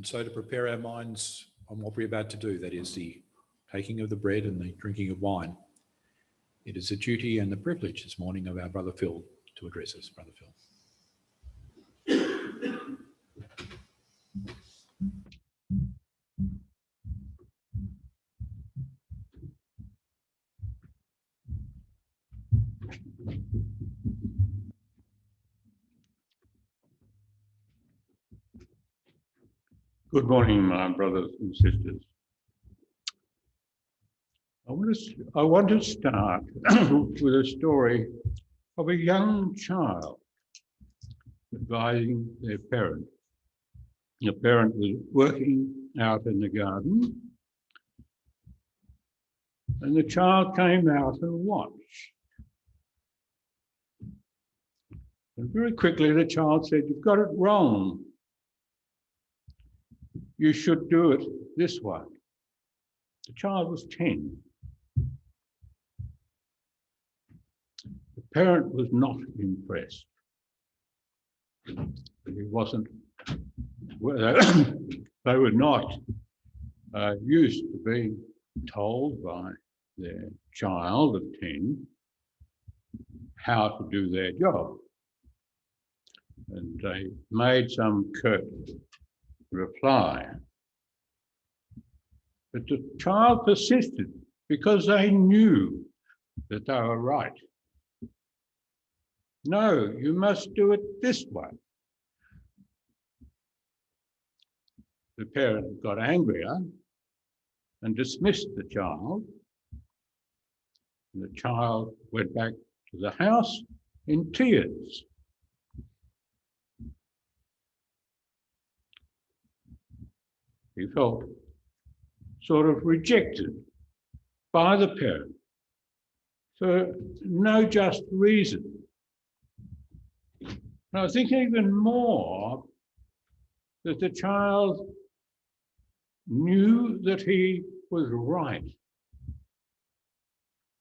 And so to prepare our minds on what we're about to do, that is the taking of the bread and the drinking of wine, it is a duty and the privilege this morning of our Brother Phil to address us. Brother Phil. Good morning, my brothers and sisters. I want to start with a story of a young child advising their parent. The parent was working out in the garden, and the child came out and watched. And very quickly the child said, "You've got it wrong. You should do it this way." The child was 10. The parent was not impressed. He wasn't, well, they were not used to being told by their child of 10 how to do their job. And they made some curt reply. But the child persisted because they knew that they were right. "No, you must do it this way." The parent got angrier and dismissed the child. The child went back to the house in tears. He felt sort of rejected by the parent for no just reason. And I think even more that the child knew that he was right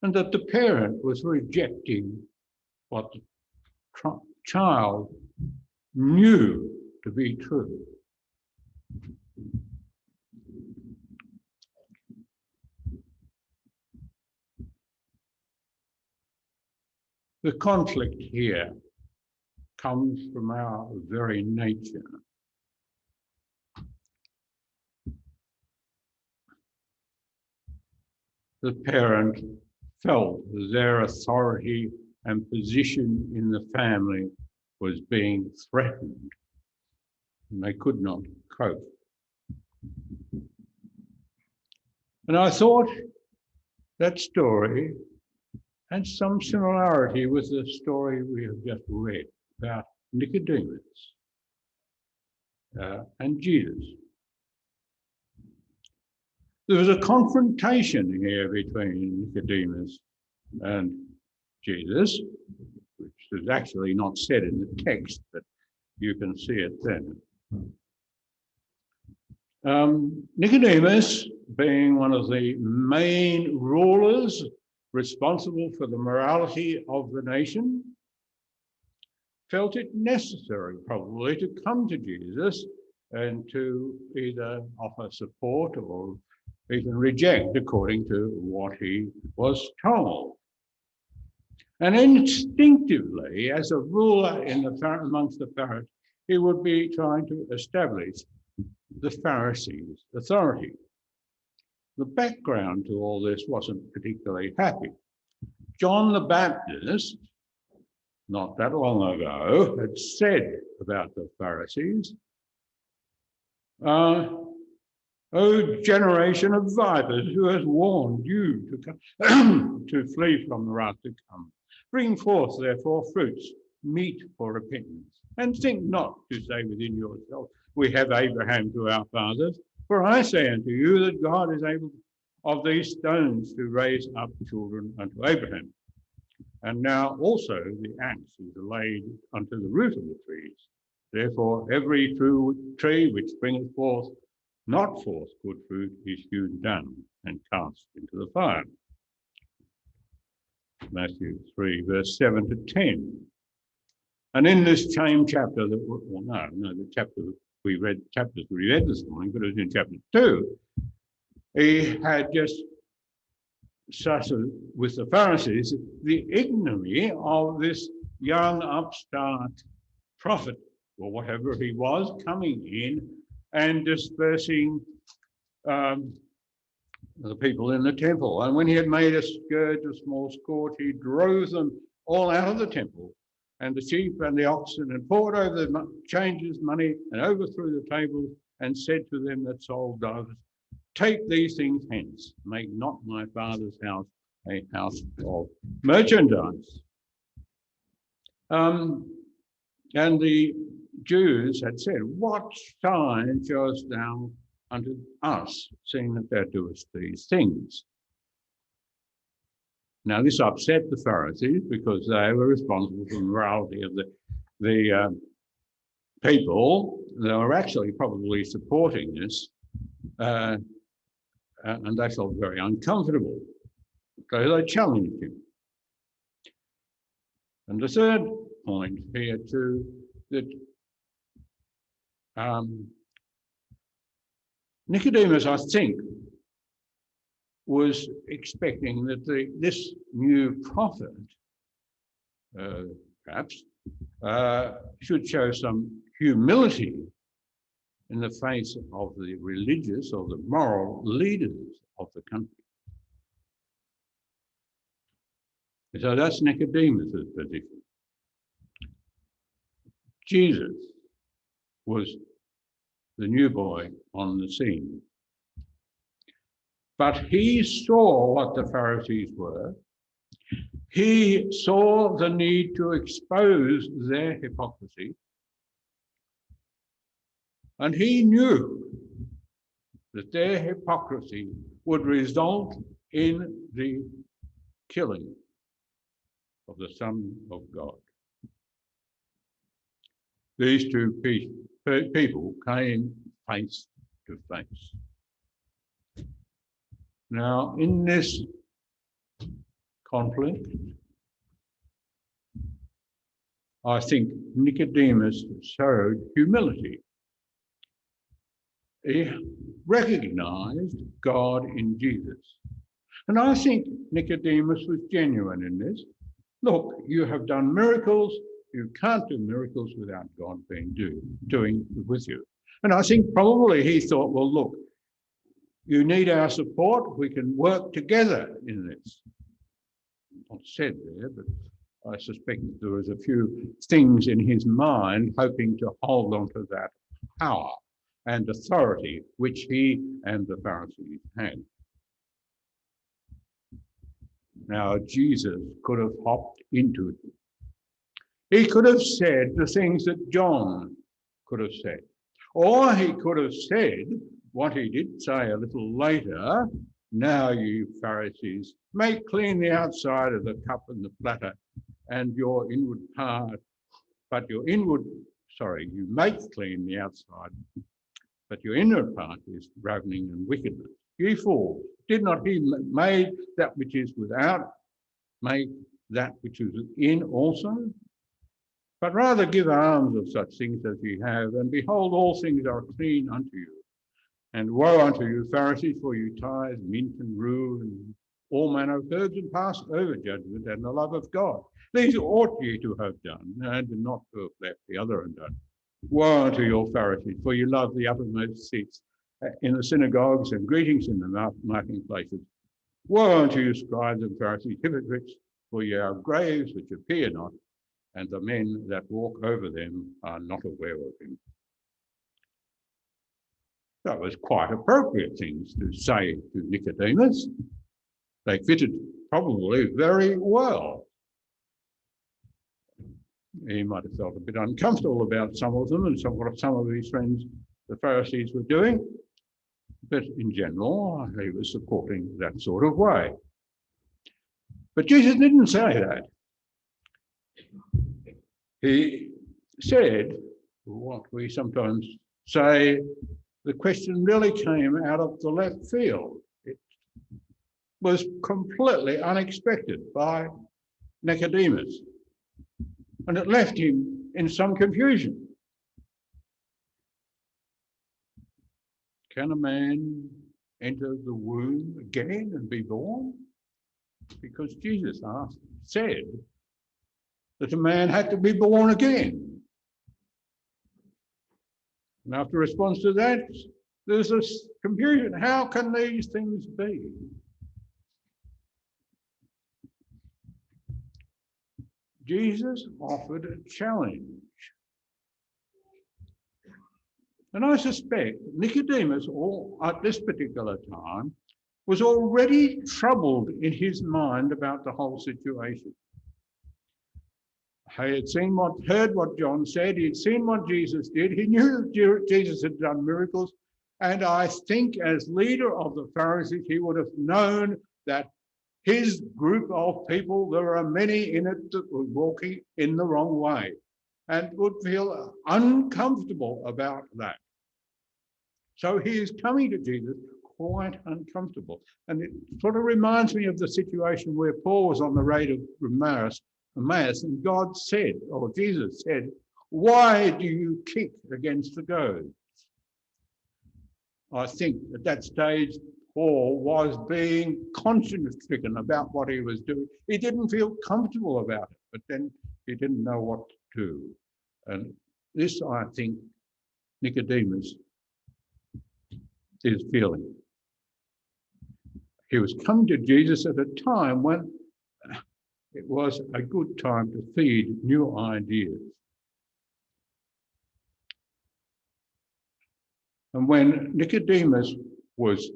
and that the parent was rejecting what the child knew to be true. The conflict here comes from our very nature. The parent felt that their authority and position in the family was being threatened, and they could not cope. And I thought that story had some similarity with the story we have just read about Nicodemus and Jesus. There was a confrontation here between Nicodemus and Jesus, which is actually not said in the text, but you can see it then. Nicodemus, being one of the main rulers responsible for the morality of the nation, felt it necessary probably to come to Jesus and to either offer support or even reject according to what he was told. And instinctively, as a ruler amongst the Pharisees, he would be trying to establish the Pharisees' authority. The background to all this wasn't particularly happy. John the Baptist, not that long ago, had said about the Pharisees, "O generation of vipers, who has warned you to flee from the wrath to come? Bring forth, therefore, fruits meet for repentance. And think not to say within yourself, we have Abraham to our fathers. For I say unto you that God is able of these stones to raise up children unto Abraham. And now also the axe is laid unto the root of the trees. Therefore every tree which bringeth forth not forth good fruit is hewn down and cast into the fire." Matthew 3, verse 7 to 10. And in this same chapter, the chapter we read this morning, but it was in chapter 2. He had just suffered with the Pharisees the ignominy of this young upstart prophet, or whatever he was, coming in and dispersing the people in the temple. And when he had made a scourge, a small scourge, he drove them all out of the temple, and the sheep and the oxen, and poured over the changers' money, and overthrew the tables, and said to them that sold doves, "Take these things hence, make not my Father's house a house of merchandise." And the Jews had said, "What sign showest thou unto us, seeing that thou doest these things?" Now this upset the Pharisees because they were responsible for the morality of the people. They were actually probably supporting this, and they felt very uncomfortable. So they challenged him. And the third point here too, that Nicodemus, I think, was expecting that this new prophet, perhaps, should show some humility in the face of the religious or the moral leaders of the country. So that's Nicodemus's position. Jesus was the new boy on the scene. But he saw what the Pharisees were. He saw the need to expose their hypocrisy. And he knew that their hypocrisy would result in the killing of the Son of God. These two people came face to face. Now, in this conflict, I think Nicodemus showed humility. He recognized God in Jesus. And I think Nicodemus was genuine in this. Look, you have done miracles. You can't do miracles without God being doing with you. And I think probably he thought, well, look, you need our support. We can work together in this. Not said there, but I suspect that there was a few things in his mind hoping to hold on to that power and authority which he and the Pharisees had. Now, Jesus could have hopped into it. He could have said the things that John could have said. Or he could have said what he did say a little later, "Now, you Pharisees, make clean the outside of the cup and the platter and your inward part, but you make clean the outside, but your inward part is ravening and wickedness. Ye fools, did not he made that which is without make that which is within also? But rather give alms of such things as ye have, and behold, all things are clean unto you. And woe unto you, Pharisees, for you tithe mint and rue and all manner of herbs, and pass over judgment and the love of God. These ought ye to have done, and not to have left the other undone. Woe unto you, Pharisees, for you love the uppermost seats in the synagogues and greetings in the market places. Woe unto you, scribes and Pharisees, hypocrites, for ye are graves which appear not, and the men that walk over them are not aware of him. That was quite appropriate things to say to Nicodemus. They fitted probably very well. He might have felt a bit uncomfortable about some of them and what some of his friends, the Pharisees, were doing. But in general, he was supporting that sort of way. But Jesus didn't say that. He said what we sometimes say, the question really came out of the left field. It was completely unexpected by Nicodemus, and it left him in some confusion. Can a man enter the womb again and be born? Because Jesus said that a man had to be born again. And after response to that, there's this confusion. How can these things be? Jesus offered a challenge. And I suspect Nicodemus, at this particular time, was already troubled in his mind about the whole situation. He had heard what John said. He had seen what Jesus did. He knew that Jesus had done miracles. And I think as leader of the Pharisees, he would have known that his group of people, there are many in it that were walking in the wrong way and would feel uncomfortable about that. So he is coming to Jesus quite uncomfortable. And it sort of reminds me of the situation where Paul was on the road of Emmaus, and God said, or Jesus said, "Why do you kick against the goads?" I think at that stage, Paul was being conscience-stricken about what he was doing. He didn't feel comfortable about it, but then he didn't know what to do. And this, I think, Nicodemus is feeling. He was coming to Jesus at a time when it was a good time to feed new ideas. And when Nicodemus was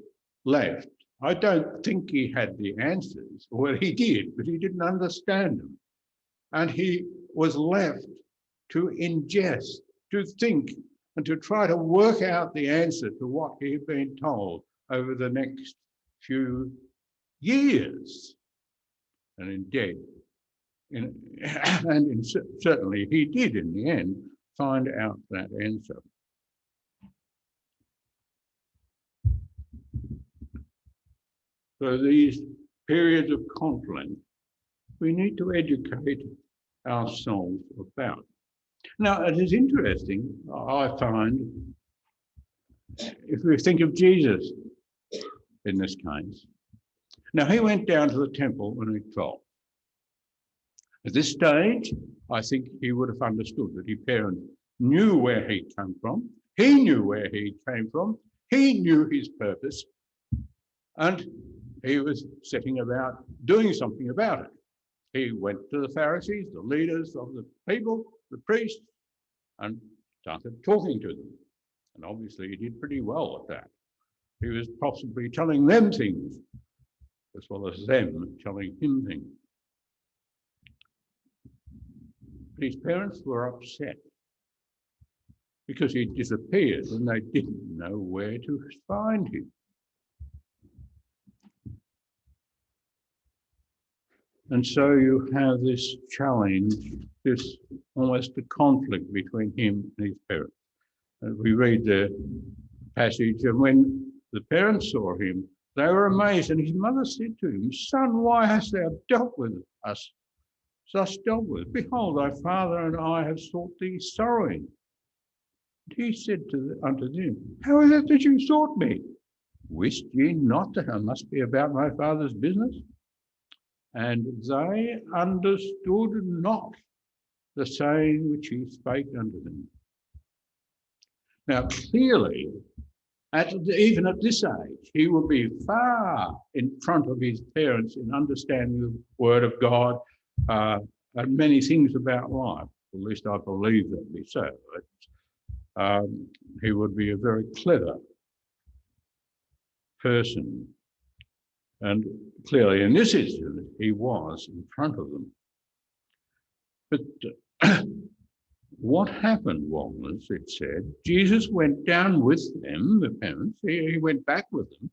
left, I don't think he had the answers. Well, he did, but he didn't understand them. And he was left to ingest, to think, and to try to work out the answer to what he had been told over the next few years. And indeed, certainly he did in the end find out that answer. So these periods of conflict, we need to educate ourselves about. Now, it is interesting, I find, if we think of Jesus in this case. Now, he went down to the temple when he was 12. At this stage, I think he would have understood that his parents knew where he came from. He knew where he came from. He knew his purpose. And he was setting about doing something about it. He went to the Pharisees, the leaders of the people, the priests, and started talking to them. And obviously he did pretty well at that. He was possibly telling them things, as well as them telling him things. His parents were upset because he disappeared and they didn't know where to find him. And so you have this challenge, this almost a conflict between him and his parents. And we read the passage, and when the parents saw him, they were amazed. And his mother said to him, "Son, why hast thou dealt with us? Thus dealt with. Behold, thy father and I have sought thee sorrowing." And he said unto them, "How is it that you sought me? Wist ye not that I must be about my father's business?" And they understood not the saying which he spake unto them. Now, clearly, even at this age, he will be far in front of his parents in understanding the word of God and many things about life. At least I believe that be so. He would be a very clever person. And clearly, in this instance, he was in front of them. But what happened was, it said, Jesus went down with them, the parents, he went back with them,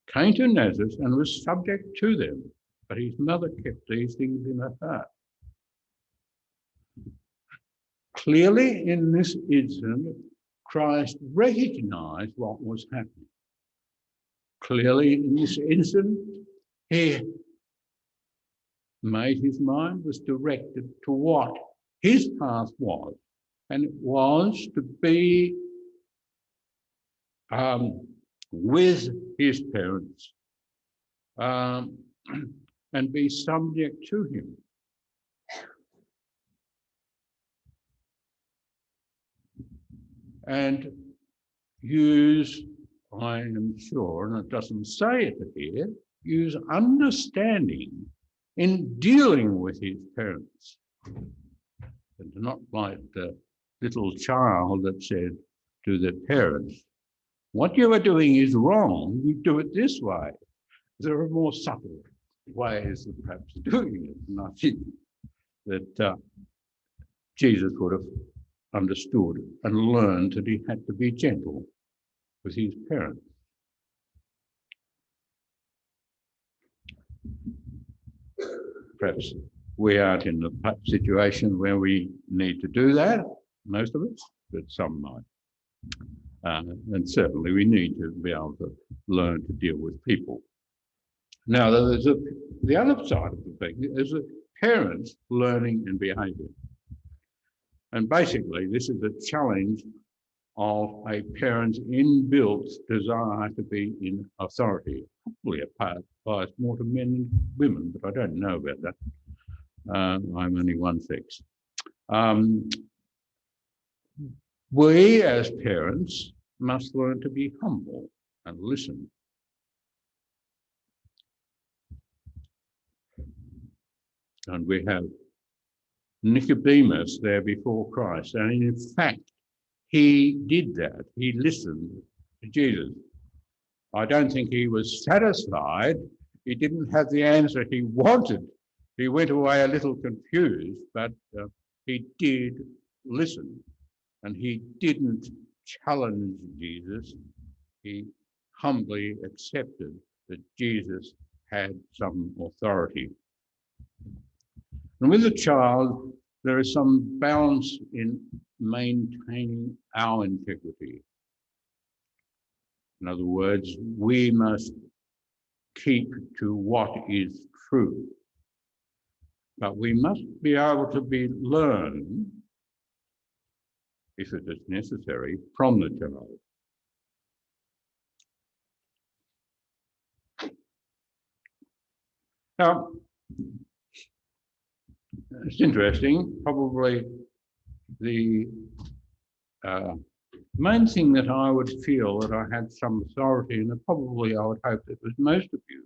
came to Nazareth and was subject to them. But his mother kept these things in her heart. Clearly, in this incident, Christ recognized what was happening. Clearly, in this incident, he made his mind was directed to what his path was, and it was to be with his parents and be subject to him. And use, I am sure, and it doesn't say it here, use understanding in dealing with his parents. And not like the little child that said to their parents, what you are doing is wrong, you do it this way. There are more subtle ways of perhaps doing it. And I think that Jesus would have understood and learned that he had to be gentle with his parents. Perhaps we aren't in the situation where we need to do that, most of us, but some might. And certainly we need to be able to learn to deal with people. Now, there's the other side of the thing is the parents learning and behaviour. And basically, this is a challenge of a parent's inbuilt desire to be in authority. Probably applies more to men and women, but I don't know about that. I'm only one sex. We as parents must learn to be humble and listen. And we have Nicodemus there before Christ. And in fact, he did that. He listened to Jesus. I don't think he was satisfied. He didn't have the answer he wanted. He went away a little confused, but he did listen. And he didn't challenge Jesus. He humbly accepted that Jesus had some authority. And with a child, there is some balance in maintaining our integrity. In other words, we must keep to what is true. But we must be able to learn, if it is necessary, from the child. Now, it's interesting, probably the main thing that I would feel that I had some authority, and probably I would hope that was most of you,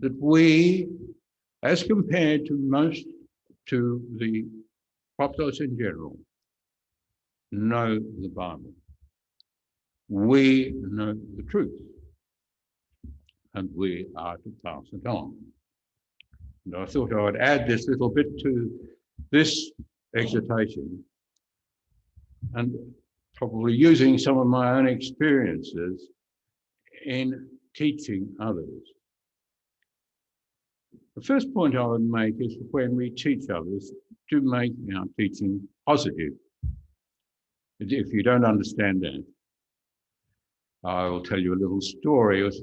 that we, as compared to the populace in general, know the Bible. We know the truth, and we are to pass it on. And I thought I would add this little bit to this exhortation, and probably using some of my own experiences in teaching others. The first point I would make is when we teach others, to make our teaching positive. If you don't understand that, I will tell you a little story. It was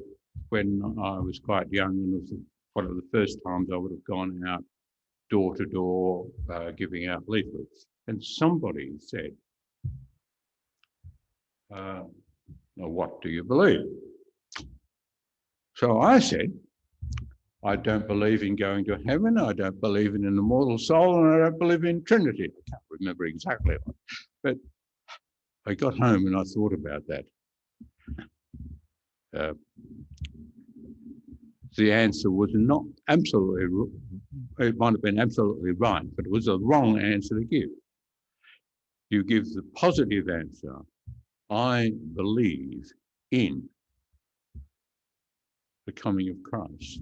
when I was quite young, and it was one of the first times I would have gone out door to door giving out leaflets. And somebody said, well, what do you believe? So I said, I don't believe in going to heaven, I don't believe in an immortal soul, and I don't believe in Trinity. I can't remember exactly, but I got home and I thought about that. The answer was not absolutely, it might have been absolutely right, but it was a wrong answer to give. You give the positive answer. I believe in the coming of Christ,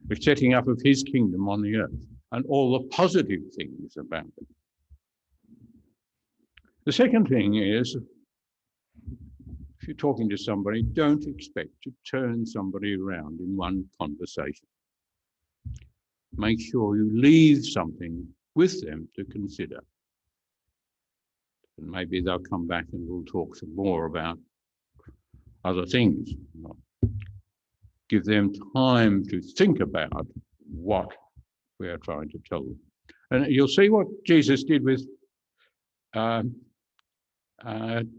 the setting up of his kingdom on the earth, and all the positive things about it. The second thing is, if you're talking to somebody, don't expect to turn somebody around in one conversation. Make sure you leave something with them to consider. And maybe they'll come back and we'll talk some more about other things. Give them time to think about what we are trying to tell them. And you'll see what Jesus did with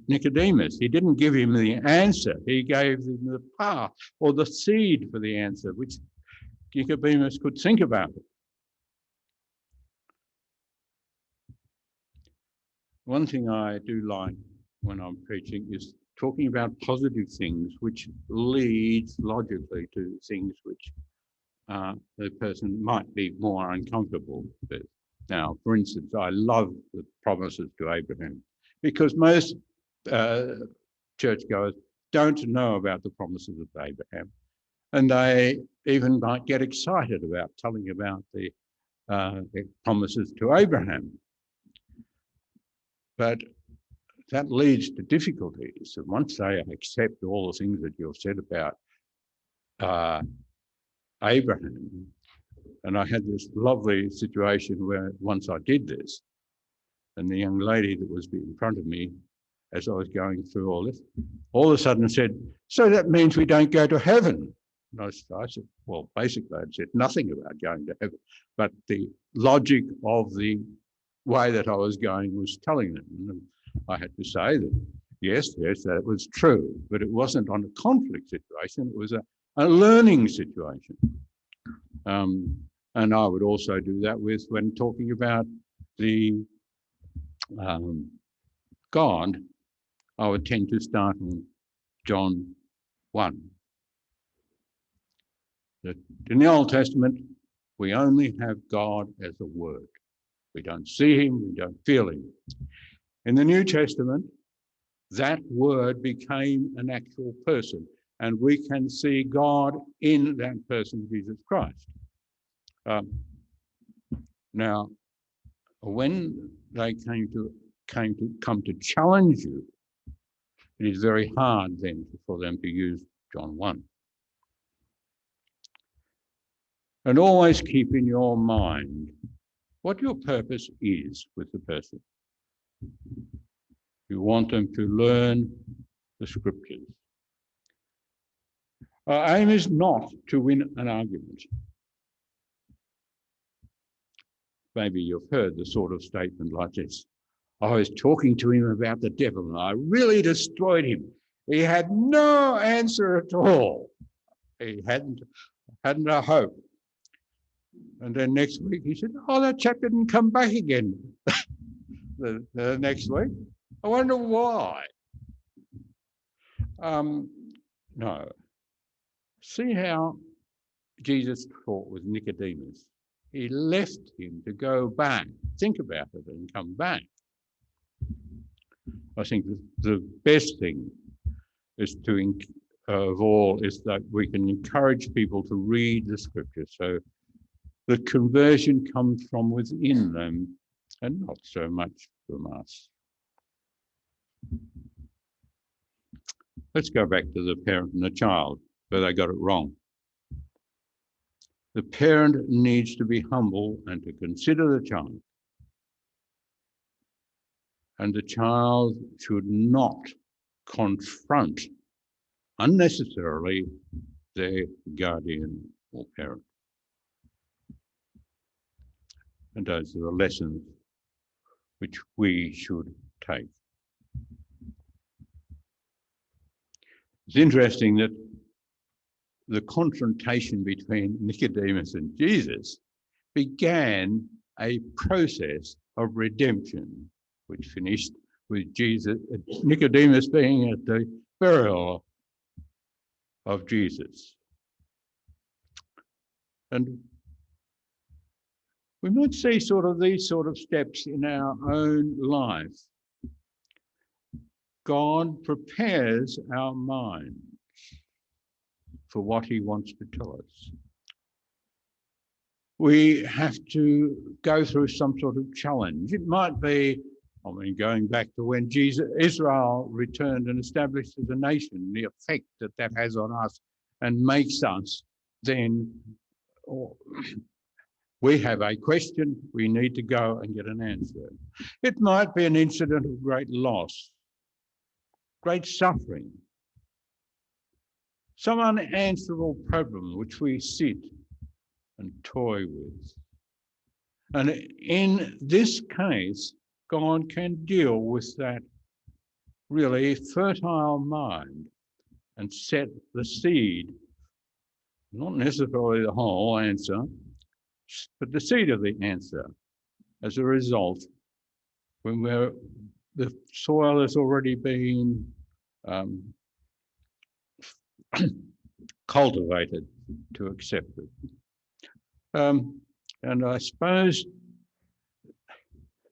Nicodemus. He didn't give him the answer. He gave him the path or the seed for the answer, which Nicodemus could think about it. One thing I do like when I'm preaching is talking about positive things, which leads logically to things which the person might be more uncomfortable with. Now, for instance, I love the promises to Abraham because most churchgoers don't know about the promises of Abraham, and they even might get excited about telling about the promises to Abraham. But that leads to difficulties. And once they accept all the things that you've said about Abraham, and I had this lovely situation where once I did this, and the young lady that was in front of me, as I was going through all this, all of a sudden said, "So that means we don't go to heaven?" And I said, well, basically I'd said nothing about going to heaven, but the logic of the way that I was going was telling them. And I had to say that, yes, that was true, but it wasn't on a conflict situation, it was a learning situation. And I would also do that when talking about the God, I would tend to start on John 1. That in the Old Testament, we only have God as a word. We don't see him, we don't feel him. In the New Testament, that word became an actual person, and we can see God in that person, Jesus Christ. Now, when they come to challenge you, it is very hard then for them to use John 1. And always keep in your mind what your purpose is with the person. You want them to learn the scriptures. Our aim is not to win an argument. Maybe you've heard the sort of statement like this: I was talking to him about the devil and I really destroyed him. He had no answer at all. He hadn't a hope. And then next week he said, oh, that chap didn't come back again. the next week. I wonder why. No. See how Jesus taught with Nicodemus. He left him to go back, think about it and come back. I think the best thing is of all is that we can encourage people to read the scriptures so the conversion comes from within them and not so much from us. Let's go back to the parent and the child, where they got it wrong. The parent needs to be humble and to consider the child. And the child should not confront unnecessarily their guardian or parent. And those are the lessons which we should take. It's interesting that the confrontation between Nicodemus and Jesus began a process of redemption, which finished with Nicodemus being at the burial of Jesus. And we might see these sort of steps in our own life. God prepares our minds for what he wants to tell us. We have to go through some sort of challenge. It might be, going back to when Israel returned and established as a nation, the effect that has on us and makes us then, we have a question, we need to go and get an answer. It might be an incident of great loss, great suffering, some unanswerable problem which we sit and toy with. And in this case, God can deal with that really fertile mind and set the seed, not necessarily the whole answer, but the seed of the answer. As a result, when the soil has already been cultivated to accept it. And I suppose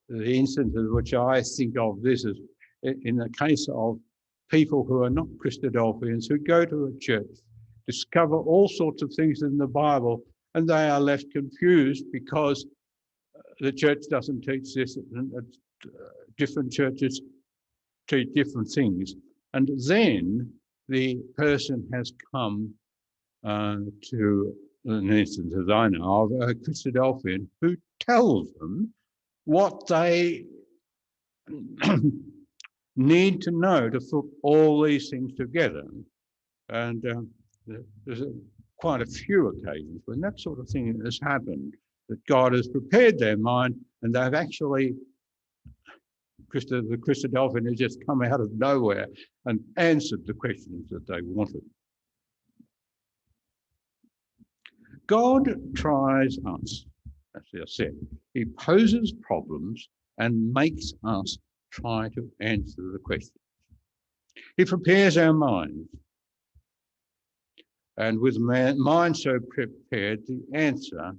the instances which I think of this is in the case of people who are not Christadelphians, who go to a church, discover all sorts of things in the Bible, and they are left confused because the church doesn't teach this, and different churches teach different things. And then the person has come to an instance, as I know, of a Christadelphian who tells them what they need to know to put all these things together. And there's quite a few occasions when that sort of thing has happened, that God has prepared their mind and they've actually, the Christadelphian has just come out of nowhere and answered the questions that they wanted. God tries us, as I said. He poses problems and makes us try to answer the questions. He prepares our minds. And with mind so prepared, the answer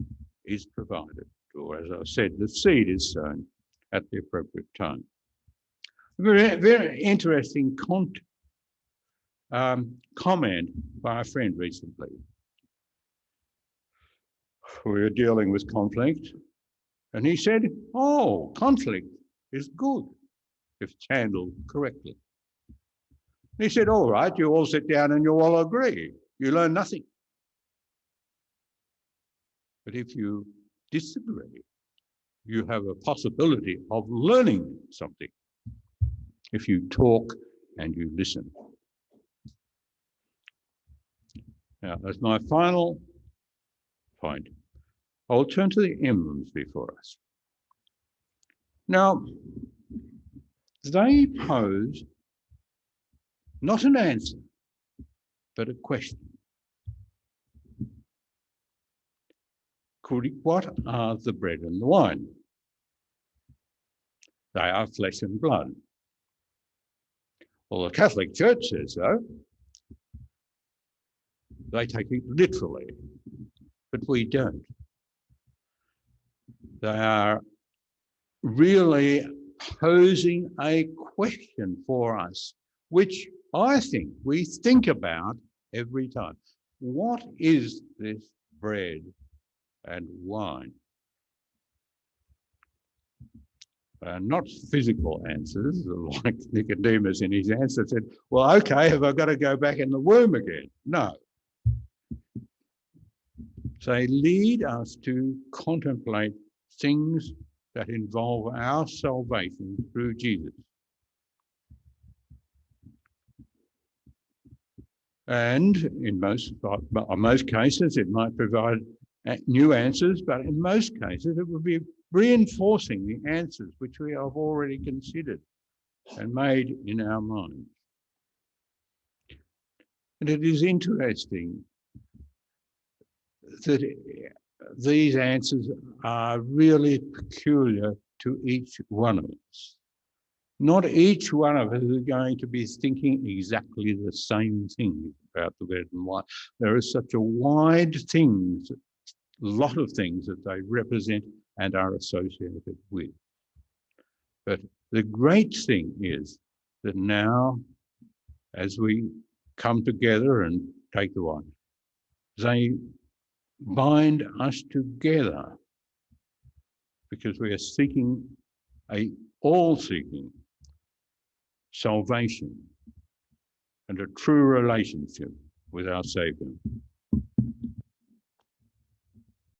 is provided. Or as I said, the seed is sown at the appropriate time. Very, very interesting comment by a friend recently. We were dealing with conflict, and he said, "Oh, conflict is good if it's handled correctly." He said, "All right, you all sit down and you all agree. You learn nothing. But if you disagree, you have a possibility of learning something if you talk and you listen." Now, as my final point, I'll turn to the emblems before us. Now, they pose not an answer, but a question. What are the bread and the wine? They are flesh and blood. Well, the Catholic Church says so. They take it literally, but we don't. They are really posing a question for us, which I think we think about every time. What is this bread and wine? Not physical answers, like Nicodemus in his answer said, "Well, okay, have I got to go back in the womb again?" No. They lead us to contemplate things that involve our salvation through Jesus. And in most cases, it might provide new answers, but in most cases, it would be reinforcing the answers which we have already considered and made in our minds. And it is interesting that these answers are really peculiar to each one of us. Not each one of us is going to be thinking exactly the same thing about the bread and wine. There is such a wide things, a lot of things that they represent and are associated with. But the great thing is that now, as we come together and take the wine, they bind us together because we are seeking all-seeking salvation and a true relationship with our Saviour.